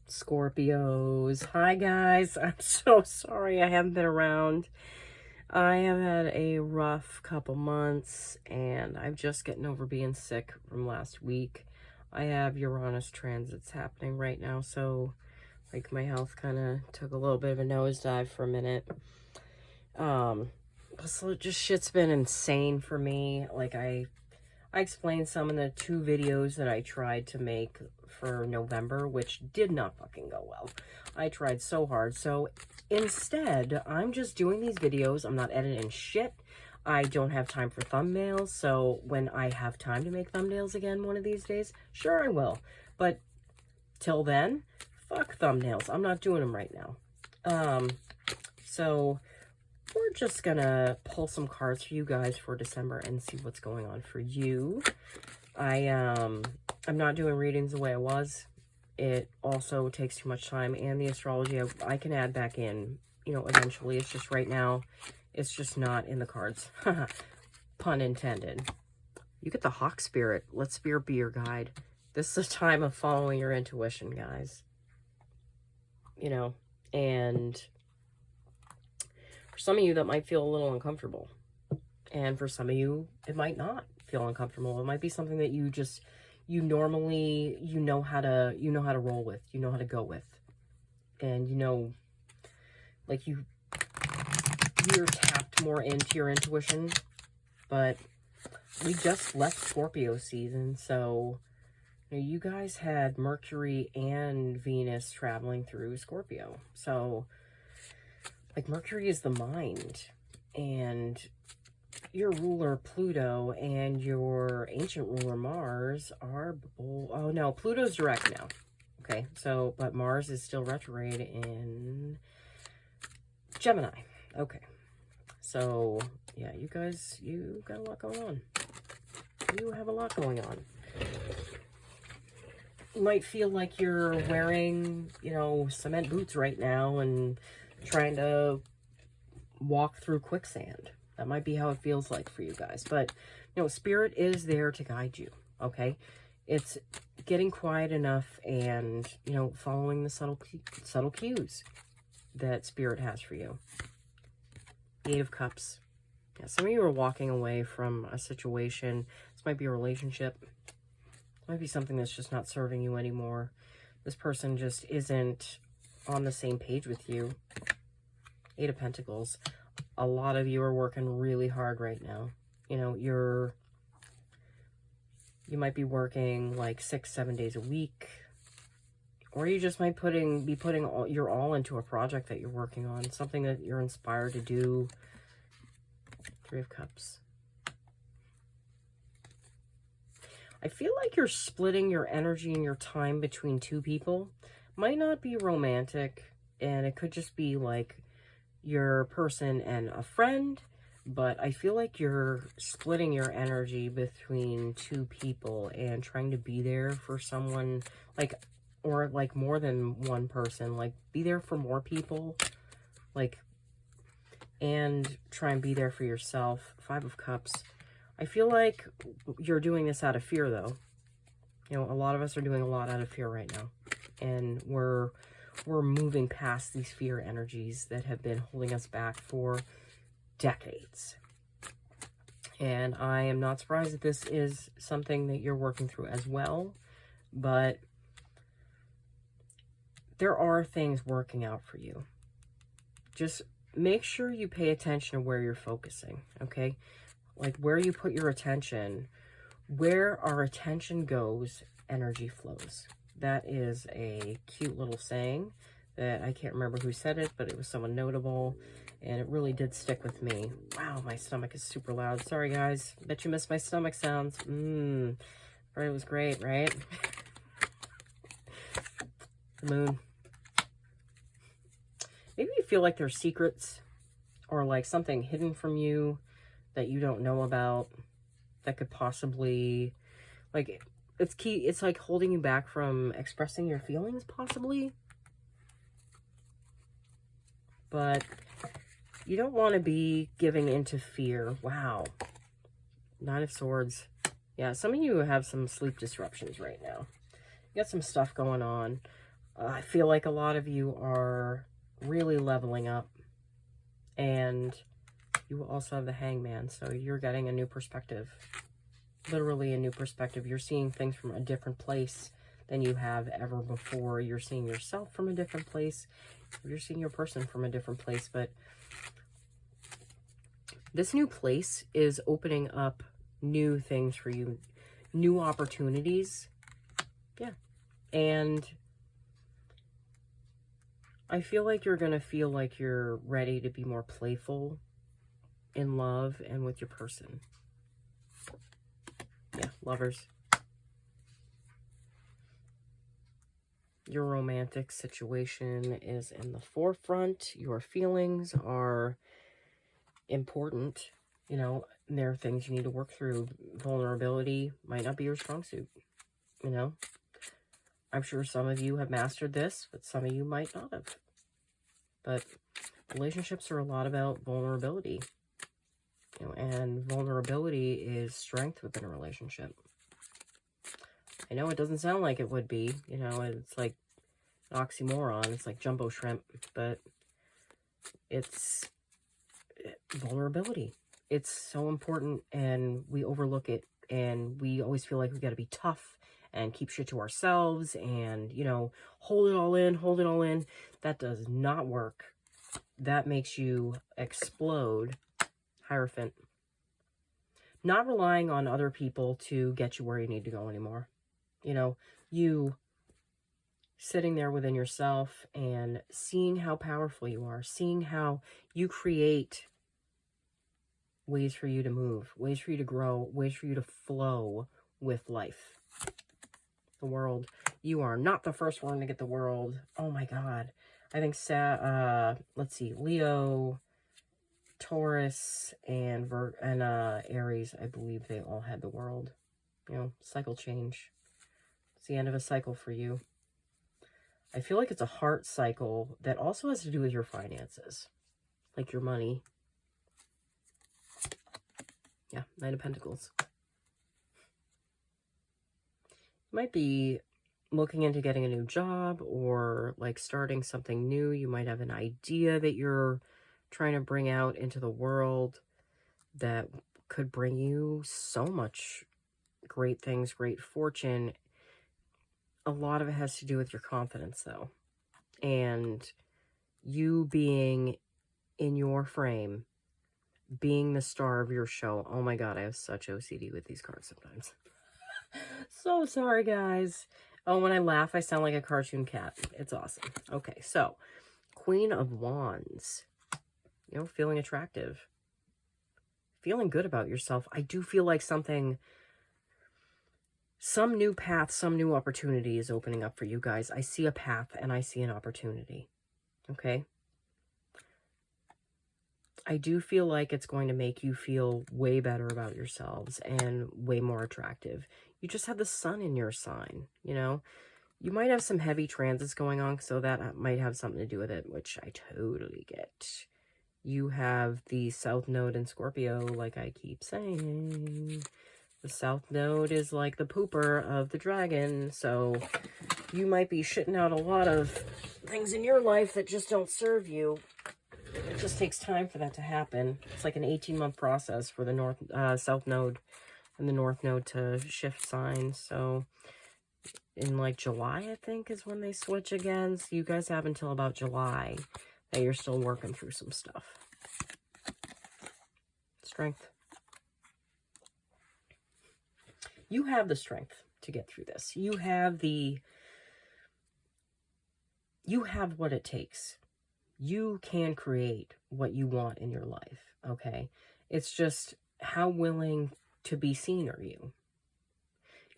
Scorpios. Hi guys, I'm so sorry I haven't been around. I have had a rough couple months and I'm just getting over being sick from last week. I have Uranus transits happening right now, so like my health kind of took a little bit of a nosedive for a minute. So just shit's been insane for me. Like I explained some in the 2 videos that I tried to make for November, which did not fucking go well. I tried so hard. So instead, I'm just doing these videos. I'm not editing shit. I don't have time for thumbnails. So when I have time to make thumbnails again one of these days, sure I will. But till then, fuck thumbnails. I'm not doing them right now. So we're just gonna pull some cards for you guys for December and see what's going on for you. I'm not doing readings the way I was. It also takes too much time, and the astrology I can add back in, you know, eventually. It's just right now, it's just not in the cards. Pun intended. You get the hawk spirit. Let spirit be your guide. This is a time of following your intuition, guys. You know, and for some of you, that might feel a little uncomfortable. And for some of you, it might not feel uncomfortable. It might be something that you just, you normally, you know how to roll with. You know how to go with. And you know, like you're tapped more into your intuition. But we just left Scorpio season. So you know, you guys had Mercury and Venus traveling through Scorpio. So like Mercury is the mind, and your ruler Pluto and your ancient ruler Mars are, oh no, Pluto's direct now. Okay, so, but Mars is still retrograde in Gemini. Okay, so yeah, you guys, you got a lot going on. You have a lot going on. You might feel like you're wearing, you know, cement boots right now and trying to walk through quicksand. That might be how it feels like for you guys. But, you know, spirit is there to guide you, okay? It's getting quiet enough and, you know, following the subtle cues that spirit has for you. 8 of Cups. Yeah, some of you are walking away from a situation. This might be a relationship. It might be something that's just not serving you anymore. This person just isn't on the same page with you. 8 of Pentacles. A lot of you are working really hard right now. You know, you might be working like 6-7 days a week, or you just might be putting your all into a project that you're working on, something that you're inspired to do. 3 of Cups. I feel like you're splitting your energy and your time between 2 people. Might not be romantic, and it could just be like your person and a friend, but I feel like you're splitting your energy between 2 people and trying to be there for someone, like, or like more than one person, like be there for more people, like, and try and be there for yourself. 5 of Cups. I feel like you're doing this out of fear, though. You know, a lot of us are doing a lot out of fear right now, and we're moving past these fear energies that have been holding us back for decades. And I am not surprised that this is something that you're working through as well, but there are things working out for you. Just make sure you pay attention to where you're focusing, okay? Like where you put your attention, where our attention goes, energy flows. That is a cute little saying that I can't remember who said it, but it was someone notable, and it really did stick with me. Wow, my stomach is super loud. Sorry, guys. Bet you missed my stomach sounds. It was great, right? The moon. Maybe you feel like there's secrets or like something hidden from you that you don't know about that could possibly, like, it's like holding you back from expressing your feelings, possibly. But you don't want to be giving into fear. Wow. 9 of Swords. Yeah, some of you have some sleep disruptions right now. You got some stuff going on. I feel like a lot of you are really leveling up, and you also have the Hangman, so you're getting a new perspective. Literally a new perspective. You're seeing things from a different place than you have ever before. You're seeing yourself from a different place. You're seeing your person from a different place. But this new place is opening up new things for you, new opportunities. Yeah. And I feel like you're going to feel like you're ready to be more playful in love and with your person. Yeah, lovers. Your romantic situation is in the forefront. Your feelings are important. You know, there are things you need to work through. Vulnerability might not be your strong suit. You know, I'm sure some of you have mastered this, but some of you might not have. But relationships are a lot about vulnerability. You know, and vulnerability is strength within a relationship. I know it doesn't sound like it would be. You know, it's like an oxymoron. It's like jumbo shrimp, but it's vulnerability. It's so important, and we overlook it, and we always feel like we got to be tough and keep shit to ourselves and, you know, hold it all in, hold it all in. That does not work. That makes you explode. Hierophant. Not relying on other people to get you where you need to go anymore. You know, you sitting there within yourself and seeing how powerful you are, seeing how you create ways for you to move, ways for you to grow, ways for you to flow with life. The world. You are not the first one to get the world. Oh my God. I think, let's see, Leo, Taurus, and Aries, I believe they all had the world. You know, cycle change. It's the end of a cycle for you. I feel like it's a heart cycle that also has to do with your finances, like your money. Yeah, Knight of Pentacles. You might be looking into getting a new job or like starting something new. You might have an idea that you're trying to bring out into the world that could bring you so much great things, great fortune. A lot of it has to do with your confidence, though. And you being in your frame, being the star of your show. Oh my God, I have such OCD with these cards sometimes. So sorry, guys. Oh, when I laugh, I sound like a cartoon cat. It's awesome. Okay, so Queen of Wands. You know, feeling attractive. Feeling good about yourself. I do feel like some new path, some new opportunity is opening up for you guys. I see a path and I see an opportunity. Okay? I do feel like it's going to make you feel way better about yourselves and way more attractive. You just have the sun in your sign, you know? You might have some heavy transits going on, so that might have something to do with it, which I totally get. You have the South Node in Scorpio, like I keep saying. The South Node is like the pooper of the dragon, so you might be shitting out a lot of things in your life that just don't serve you. It just takes time for that to happen. It's like an 18-month process for the South Node and the North Node to shift signs. So in like July, I think, is when they switch again. So you guys have until about July that you're still working through some stuff. Strength. You have the strength to get through this. You have what it takes. You can create what you want in your life, okay? It's just, how willing to be seen are you?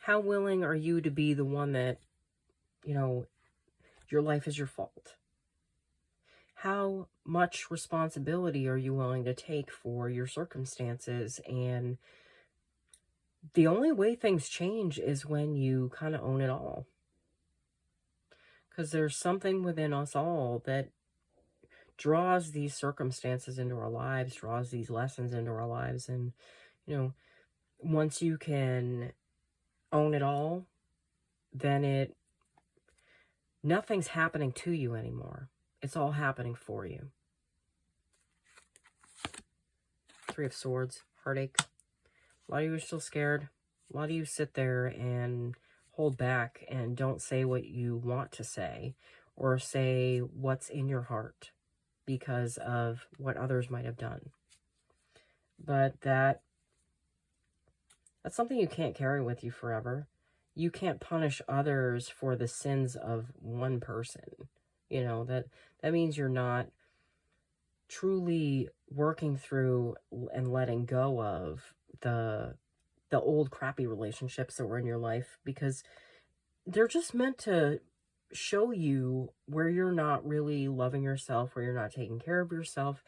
How willing are you to be the one that, you know, your life is your fault? How much responsibility are you willing to take for your circumstances? And the only way things change is when you kind of own it all. Because there's something within us all that draws these circumstances into our lives, draws these lessons into our lives. And, you know, once you can own it all, then it nothing's happening to you anymore. It's all happening for you. Three of Swords, heartache. A lot of you are still scared. A lot of you sit there and hold back and don't say what you want to say or say what's in your heart because of what others might have done. But that's something you can't carry with you forever. You can't punish others for the sins of one person. You know, that means you're not truly working through and letting go of the old crappy relationships that were in your life, because they're just meant to show you where you're not really loving yourself, where you're not taking care of yourself.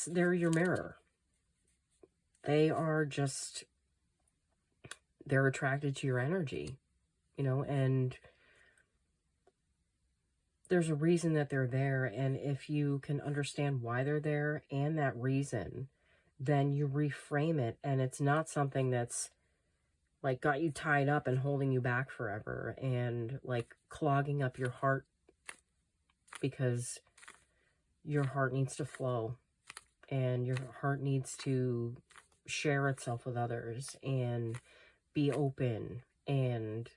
They're your mirror. They're attracted to your energy, you know, and there's a reason that they're there. And if you can understand why they're there and that reason, then you reframe it. And it's not something that's like got you tied up and holding you back forever and like clogging up your heart, because your heart needs to flow and your heart needs to share itself with others and be open. And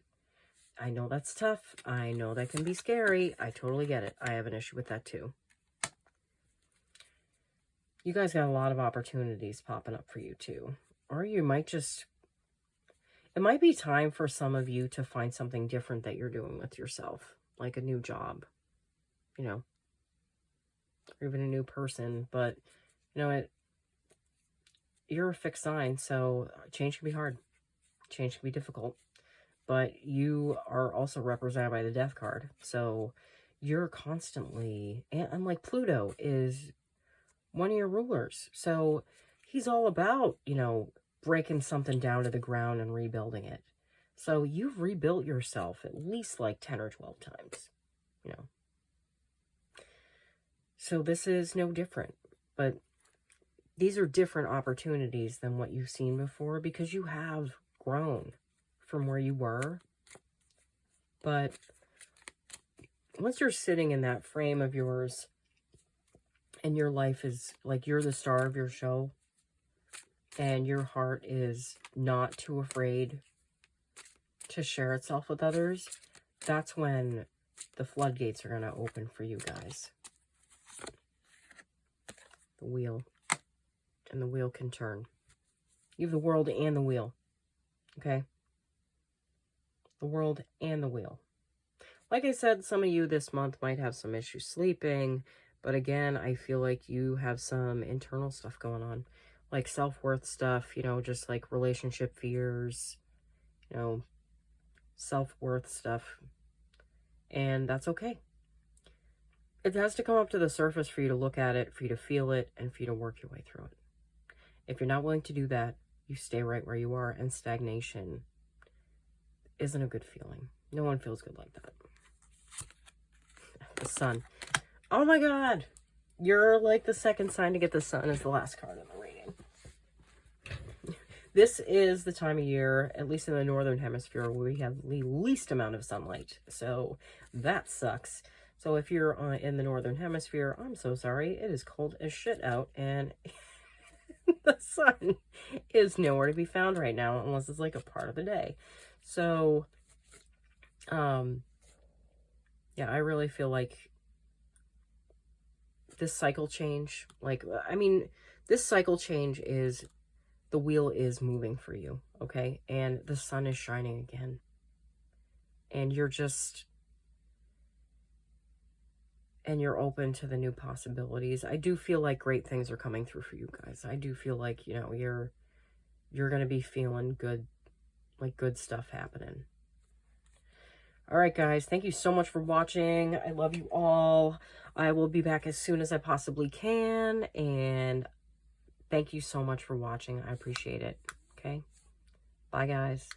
I know that's tough. I know that can be scary. I totally get it. I have an issue with that too. You guys got a lot of opportunities popping up for you too. Or you might just, it might be time for some of you to find something different that you're doing with yourself, like a new job, you know, or even a new person. But you know, you're a fixed sign, so change can be hard. Change can be difficult. But you are also represented by the Death card. So you're constantly, and like Pluto is one of your rulers. So he's all about, you know, breaking something down to the ground and rebuilding it. So you've rebuilt yourself at least like 10 or 12 times, you know. So this is no different. But these are different opportunities than what you've seen before, because you have grown from where you were. But once you're sitting in that frame of yours and your life is like you're the star of your show and your heart is not too afraid to share itself with others, that's when the floodgates are going to open for you guys. The wheel. And the wheel can turn. You have the world and the wheel. Okay? The world and the wheel. Like I said, some of you this month might have some issues sleeping, but again, I feel like you have some internal stuff going on, like self-worth stuff, you know, just like relationship fears, you know, self-worth stuff, and that's okay. It has to come up to the surface for you to look at it, for you to feel it, and for you to work your way through it. If you're not willing to do that, you stay right where you are, and stagnation isn't a good feeling. No one feels good like that. The sun. Oh my god! You're like the second sign to get the sun as the last card in the reading. This is the time of year, at least in the northern hemisphere, where we have the least amount of sunlight. So that sucks. So if you're in the northern hemisphere, I'm so sorry. It is cold as shit out, and the sun is nowhere to be found right now, unless it's like a part of the day. So, yeah, I really feel like this cycle change, like, I mean, this cycle change is, the wheel is moving for you, okay? And the sun is shining again. And you're just, and you're open to the new possibilities. I do feel like great things are coming through for you guys. I do feel like, you know, you're going to be feeling good, like good stuff happening. All right, guys, thank you so much for watching. I love you all. I will be back as soon as I possibly can, and thank you so much for watching. I appreciate it. Okay? Bye, guys.